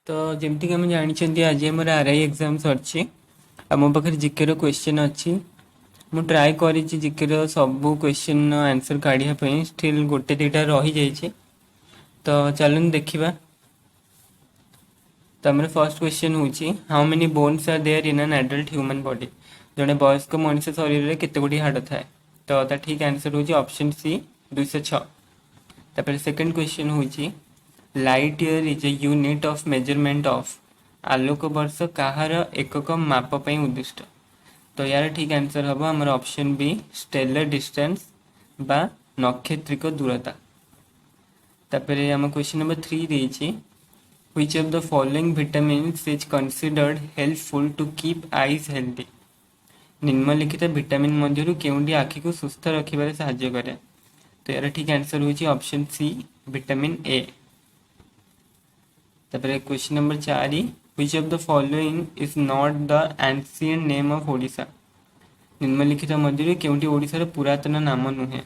तो जमती आम जानते आज आम आरआई एग्जाम सरी मो पाखे जिके क्वेश्चन अच्छी मु ट्राए कर जिके सब क्वेश्चन आंसर काढ़ापी स्टिल गोटे दुटा रही जाइए। तो चलन देखा। तो आम फर्स्ट क्वेश्चन हूँ how many bones are there in an adult human body. जड़े वयस्क मनुष्य शरीर में केते गुड़ी हाड़ थाए। तो ठीक आंसर हूँ ऑप्शन सी 206। तापर सेकंड क्वेश्चन हूँ light year is a unit of measurement of आलोक वर्ष कହାର एकक माप उद्दिष्ट। तो यार ठीक आंसर हम आम ऑप्शन बी स्टेलर डिस्टेंस बा नक्षत्रिक दूरता। तापर आम क्वेश्चन नंबर 3 देछि which of the following vitamins is considered helpful to keep eyes healthy. निम्नलिखित विटामिन मध्यरु केउंडी आखि को सुस्थ रखिबारे सहाय्य करे। तो यार ठीक आंसर होची ऑप्शन सी विटामिन ए। तापर question number 4 which of the following is not the ancient name of Odisha. निम्नलिखित मध्यरु केउंटी ओडिशार पुरातन नाम नुहे।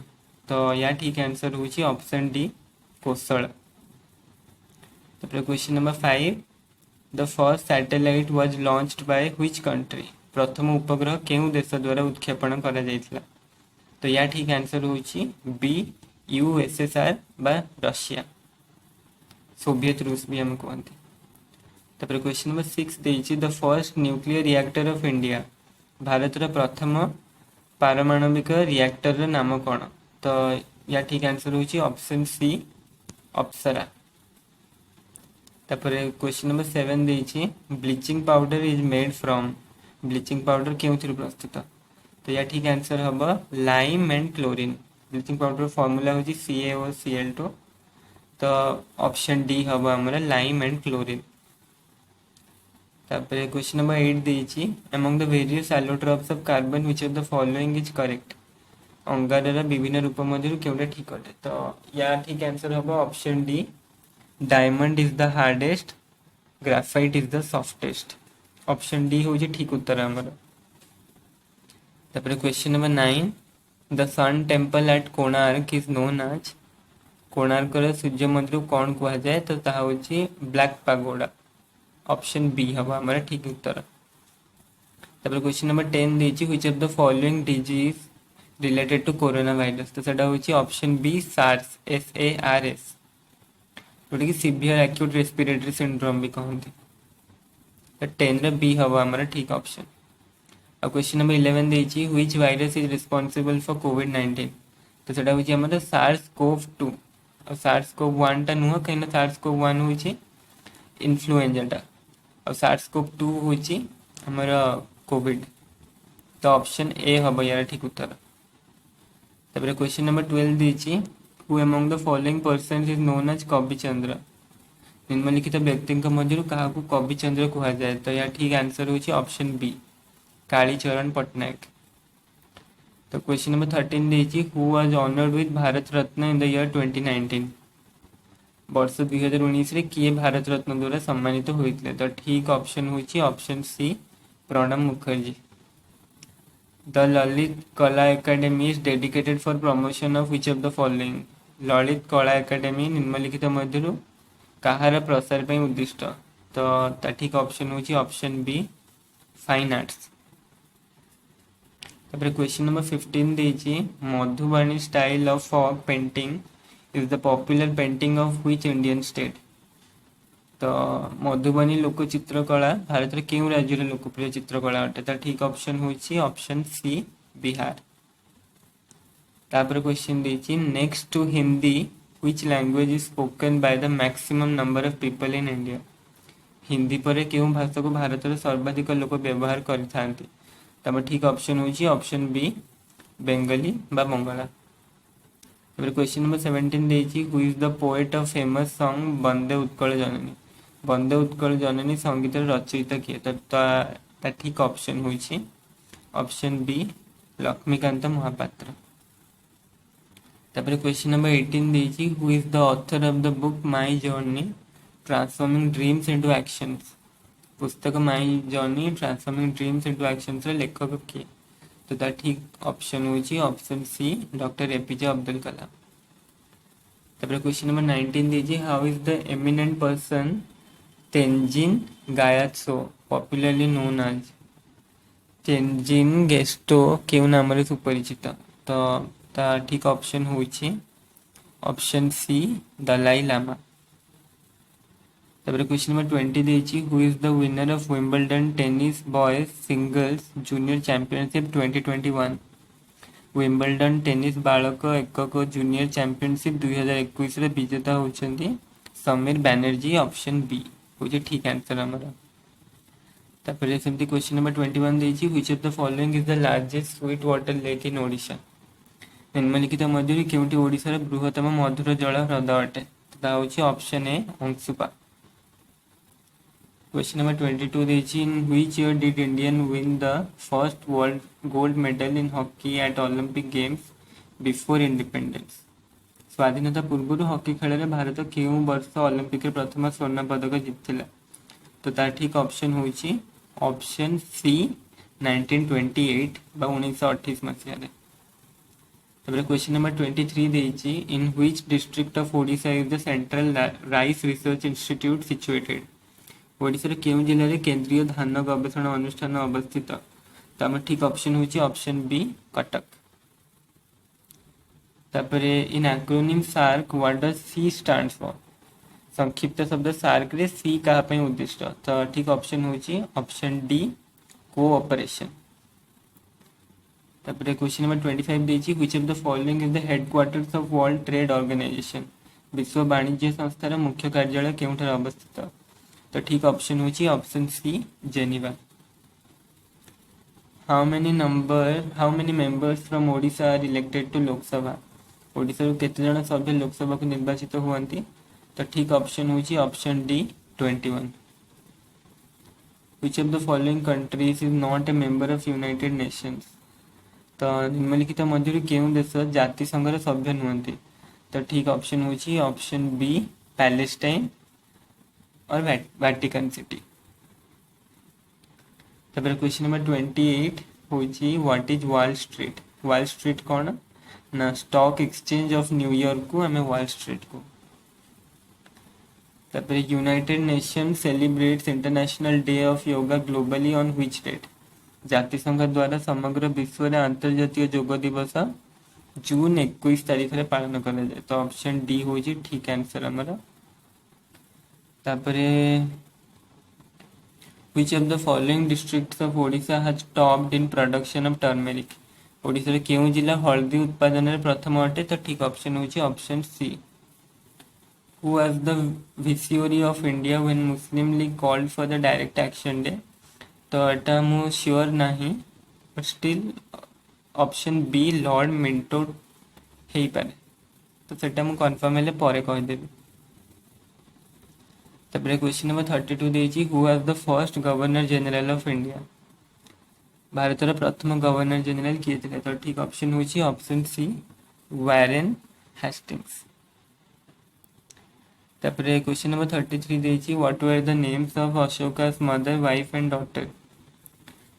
तो या ठीक आंसर होची ऑप्शन डी कोसळ। तापर question number 5 the first satellite was launched by which country. प्रथम उपग्रह केउ देश द्वारा उत्क्षेपण करा जायतिला। तो या ठीक आंसर होची बी यूएसएसआर बा रशिया सोवियत रूस भी हम कहते। तापर क्वेश्चन नंबर 6 देछि the first nuclear reactor of India. भारत रा प्रथम पारमाणविक रिएक्टर रा नाम कौन। तो या ठीक आंसर होची ऑप्शन सी अप्सरा। तापर क्वेश्चन नंबर 7 देछि bleaching powder is made from. Bleaching powder केउथिरु प्रस्तुत। तो या ठीक आंसर हम lime and chlorine. Bleaching powder formula होची CaOCl2। तो ऑप्शन डी हम आमर लाइम एंड क्लोरीन। तापर क्वेश्चन नंबर 8 देछि among the various allotropes of carbon which of the following is correct. अंगारर विभिन्न रूप मध्यरु केउटा ठीक अटे। तो या ठीक आंसर हम option D diamond is the hardest graphite is the softest. Option D होची ठीक उत्तर हमर। तापर question number 9 the sun temple at Konark is known as. Konark सूर्य मंदिर कौन कह जाए। तो ताहा होची ब्लैक पैगोडा। ऑप्शन बी हम हमारा ठीक उत्तर। तापर क्वेश्चन नंबर 10 देछि which of the following disease related to corona virus. तो सेटा होची ऑप्शन बी सार्स SARS जोटा कि सीवियर एक्यूट रेस्पिरेटरी सिंड्रोम भी कहते। तो 10 रे बी हम हमारा ठीक ऑप्शन। और क्वेश्चन नंबर 11 देछि which virus is responsible for कोविड-19। तो सेटा होची हमर SARS-CoV-2 और SARS-CoV-1 टा नुह कहीं SARS-CoV-1 होची इन्फ्लुएंजा टा और SARS-CoV-2 होची हमर कोविड। तो ऑप्शन ए हम यार ठीक उत्तर। तापर क्वेश्चन नंबर 12 देछि who among the following persons is known as Kabi Chandra. निम्नलिखित व्यक्ति मध्यरु काहाकू कवि चंद्र कहा जाए। तो या ठीक आंसर होची ऑप्शन बी कालीचरण पटनायक। तो क्वेश्चन नंबर 13 देछि who was honoured with Bharat Ratna in the year 2019। वर्ष 2019 रे किए भारत रत्न द्वारा सम्मानित होइतले। तो ठीक ऑप्शन होची option C Pranab Mukherjee. The Lalit Kala academy is dedicated for promotion of which of the following. Lalit Kala academy निम्नलिखित मध्यरु कहार प्रसार पे उद्दिष्ट। तो ता ठीक ऑप्शन होची ऑप्शन बी फाइन आर्ट्स। तापर क्वेश्चन नंबर 15 देछि Madhubani style of folk painting is the popular painting of which Indian state. तो मधुबनी लोक चित्रकला भारत रे केउ राज्य रे लोकप्रिय चित्रकला अटे। तो ठीक ऑप्शन होची ऑप्शन सी बिहार। तापर क्वेश्चन देछि next to Hindi which language is spoken by the maximum number of people in India. Hindi पर केउ भाषा को भारत रे सर्वाधिक लोक व्यवहार करथांती। तब ठीक ऑप्शन होची ऑप्शन बी बेंगली बा बंगाला। तापर क्वेश्चन नंबर 17 देछि who is the poet of famous song Vande Utkal Janani. Vande Utkal Janani संगीत रचयिता किए। तो ठीक ऑप्शन होची ऑप्शन बी लक्ष्मीकांत महापात्र। तापर क्वेश्चन नंबर 18 देछि who is the author of the book my journey transforming dreams into actions. पुस्तक my journey transforming dreams into actions रे लेखक किए। तो ता ठीक ऑप्शन होची option C doctor APJ Abdul Kalam. तापर क्वेश्चन नंबर 19 दीजिए how is the eminent person Tenzin Gyatso popularly known as Tenzin गेस्टो केउ नाम रे सुपरिचित। तो ता ठीक ऑप्शन होची ऑप्शन सी दलाई लामा। तापर क्वेश्चन नंबर 20 देची who is the winner of Wimbledon tennis boys singles junior championship 2021। Wimbledon tennis बालक एकक जूनियर चैंपियनशिप 2021 रे विजेता होचंदी समीर बैनर्जी। ऑप्शन बी होची ठीक आंसर हमरा। तापर सेमती क्वेश्चन नंबर 21 देची which of the following is the largest sweet water lake in Odisha. निम्नलिखित मध्य केउटी ओडिशार बृहत्तम मधुर जल ह्रद अटे। ता होची option A Anshupa. Question number 22 देची in which year did Indian win the first world gold medal in hockey at Olympic games before independence. स्वाधीनता पूर्व हॉकी खेल में भारत केउ वर्ष ओलंपिक प्रथम स्वर्ण पदक जीतिला। तो तार ठीक ऑप्शन होची ऑप्शन सी 1928 बा 1928 मसीहा रे। तापर क्वेश्चन नंबर 23 देची in which district of Odisha is the central rice research institute situated. Odisha केउं जिल्ला रे केंद्रीय धान गवेषणा अनुष्ठान अवस्थित। तो आम ठीक ऑप्शन होची ऑप्शन बी कटक। तापर in acronym SAARC what does C stands for. संक्षिप्त शब्द सार्क रे सी कहा पे उद्दिष्ट। तो ठीक ऑप्शन होची ऑप्शन डी कोऑपरेशन। तापर क्वेश्चन नंबर 25 देची which of the following is the headquarters of world trade organisation. विश्व वाणिज्य संस्थार मुख्य कार्यालय केउठार अवस्थित। तो ठीक ऑप्शन होची option C Geneva. How many members from Odisha are elected to Lok Sabha. Odisha रो केते जण सभ्य लोकसभा को निर्वाचित हुअंती। तो ठीक ऑप्शन होची option D 21। Which of the following countries is not a member of United Nations. तो निम्नलिखित मध्य केउं देश जाति संघर सभ्य नुहंती। तो ठीक ऑप्शन होची ऑप्शन बी पैलेस्टाइन और वैटिकन सिटी। तापर क्वेश्चन नंबर 28 होची what is wall street. Wall street कौन ना स्टॉक एक्सचेंज ऑफ न्यूयॉर्क को हमें वॉल स्ट्रीट को। तापर United Nation celebrates international day of yoga globally on which date. जातिसंघ द्वारा समग्र विश्व रे अंतर्जातीय योग दिवस जून 21 तारीख रे पालन करा जाए। तो ऑप्शन डी होची ठीक आंसर हमरा। तापर which of the following districts of Odisha has topped in production of turmeric. Odisha रे केउं जिल्ला हल्दी उत्पादन रे प्रथम अटे। तो ठीक ऑप्शन होची option C. Who was the viceroy of India when Muslim League called for the direct action day। तो एटा मु श्योर नहीं but still option B Lord Minto हेई पारे। तो सेटा मु कंफर्म हेले परे कहि देबी। तापर क्वेश्चन नंबर 32 देची who was the first governor general of India. भारत रा प्रथम गवर्नर जनरल किए थे। तो ठीक ऑप्शन होची ऑप्शन सी वैरेन हेस्टिंग्स। तापर क्वेश्चन नंबर 33 देची what were the names of Ashoka's mother wife and daughter.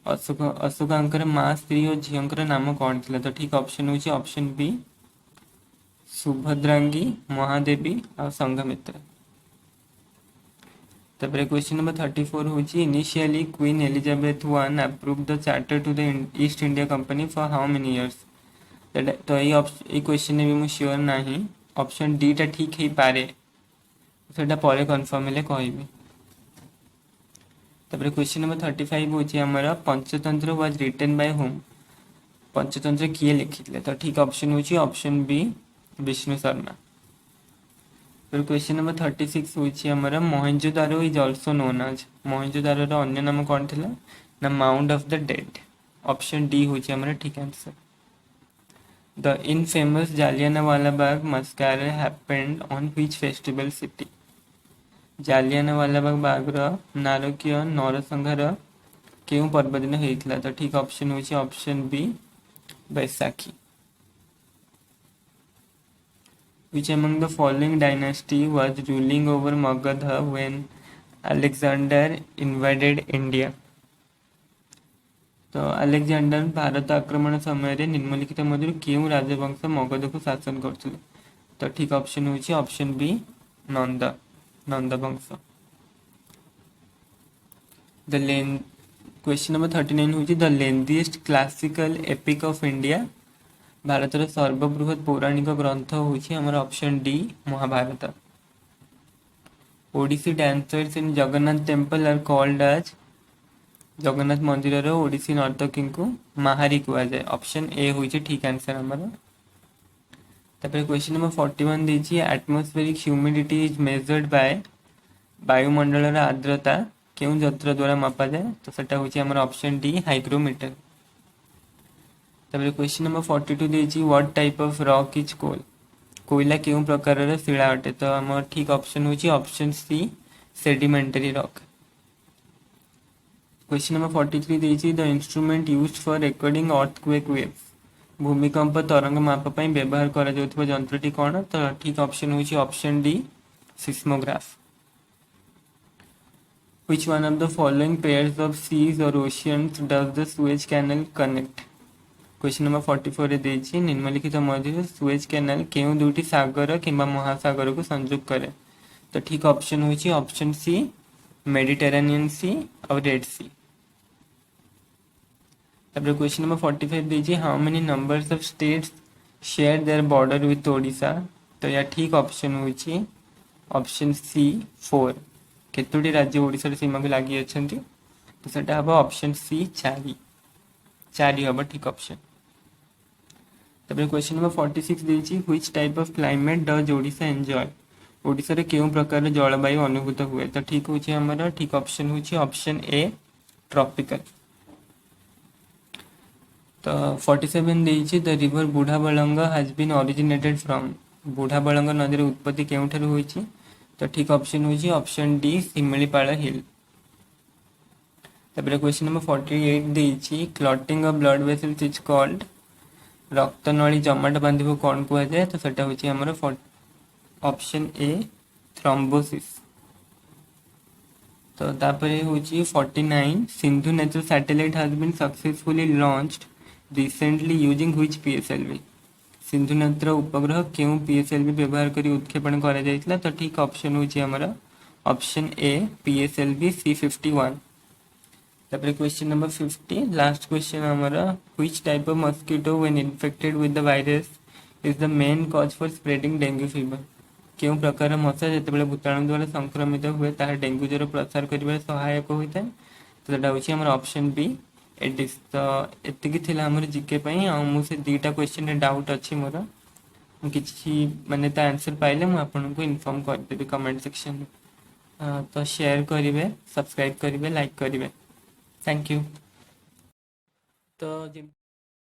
अशोकांकर माँ स्त्री और झींकर नाम कौन थिला। तो ठीक ऑप्शन होची ऑप्शन बी सुभद्रांगी महादेवी और संघमित्रा। तापर क्वेश्चन नंबर 34 होची initially Queen Elizabeth one approve the charter to the East India Company for how many years. तो ये क्वेश्चन ने भी मु श्योर नहीं ऑप्शन डी टा ठीक ही पारे सेटा परे कंफर्म हेले कहबी। तापर क्वेश्चन नंबर 35 होची हमरा Panchatantra was written by whom. Panchatantra किए लिखितले। तो ठीक ऑप्शन होची ऑप्शन बी विष्णु शर्मा। फिर क्वेश्चन नंबर 36 होची हमरा Mohenjodaro is also known as. Mohenjodaro रो अन्य नाम कोन थिला ना mount of the dead. Option D होची हमरा ठीक answer. The infamous Jallianwala Bagh massacre happened on which festival city. Jallianwala Bagh नारकीय नरसंहार केउं पर्व दिन होइतला। तो ठीक ऑप्शन होची option B Baisakhi. Which among the following dynasty was ruling over Magadha when Alexander invaded India। तो अलेक्जेंडर भारत आक्रमण समय रे निम्नलिखित मध्य केउं राजवंश मगध को शासन करथिले। तो ठीक ऑप्शन होची ऑप्शन बी नंद वंश। द लेन क्वेश्चन नंबर 39 हूँ the lengthiest classical epic of India भारतर सर्वबृहत पौराणिक ग्रंथ हूँ आमर option D Mahabharat Odissi dancers in Jagannath temple are called as Jagannath मंदिर ओडिसी नर्तकी को महारी कहुए ऑप्शन ए हूँ ठीक आंसर आमर तापर क्वेश्चन नंबर 41 देछि atmospheric humidity is measured by वायुमंडल आर्द्रता क्यों यंत्र द्वारा मापा जाए तो सेटा होछि हमर ऑप्शन डी हाइग्रोमीटर तापर क्वेश्चन नंबर 42 देछि what type of rock is coal कोयला क्यों प्रकार शिला अटे तो हमर ठीक ऑप्शन होछि option C sedimentary rock question number 43 देछि the instrument used for recording earthquake waves भूमिकंप तरंग माप पई व्यवहार करा जाउथबा यंत्रटी कोन तो ठीक ऑप्शन होछि option D seismograph Which one of the following pairs of seas or oceans does the Suez Canal connect? Question number 44 रे देछि निम्नलिखित मध्य सुएज कैनाल केउ दुटी सागर किंबा महासागर को संयोग करे तो ठीक ऑप्शन होछि ऑप्शन सी मेडिटेरेनियन सी और रेड सी तापर क्वेश्चन नंबर 45 देछि how many numbers of states share their border with Odisha तो या ठीक ऑप्शन होछि ऑप्शन सी 4 केतोटी राज्य ओडिशा सीमा को लगी अच्छा तो सेटा हम ऑप्शन सी 4 हम ठीक ऑप्शन तापर क्वेश्चन नंबर 46 देछि which type of climate does Odisha enjoy Odisha रे केउ प्रकार जलवायु अनुभूत हुए तो ठीक होछि हमर ठीक ऑप्शन होछि ऑप्शन ए ट्रॉपिकल तो 47 देछि the river Budhabalanga has been originated from Budhabalanga नदी रे उत्पत्ति केउठार होइछि तो ठीक ऑप्शन होछि ऑप्शन डी सिमिलीपाल हिल तापर क्वेश्चन नंबर 48 देछि clotting of blood vessels is called रक्तनली जमाट बांधिबो कोन कुआ जाय तो सेटा होछि हमर ऑप्शन ए थ्रोम्बोसिस तो तापर होछि 49 Sindhu natural satellite has been successfully launched recently using which PSLV Sindhu Netra उपग्रह क्यों पीएसएलवी व्यवहार करी उत्क्षेपण करा जायतिला तो ठीक ऑप्शन होछि हमर ऑप्शन ए पीएसएलवी C51 तापर क्वेश्चन नंबर 50 लास्ट क्वेश्चन हमर which type of mosquito when infected with the virus is the main cause for spreading dengue fever क्यों प्रकार मशा जेतेबेले भूताणु द्वारा संक्रमित हुए ताहा डेंगू ज्वर प्रसार करिबा सहायक होइता तो सेटा होछि हमर ऑप्शन बी एडिस तो एतिकी थिला हमर जीके पई आ मु से दीटा क्वेश्चन रे डाउट अछि मोर किछि माने ता आंसर पाइले मु आपन को इन्फॉर्म कर देबी कमेंट सेक्शन तो शेयर करिवे सब्सक्राइब करिवे लाइक करिवे थैंक यू तो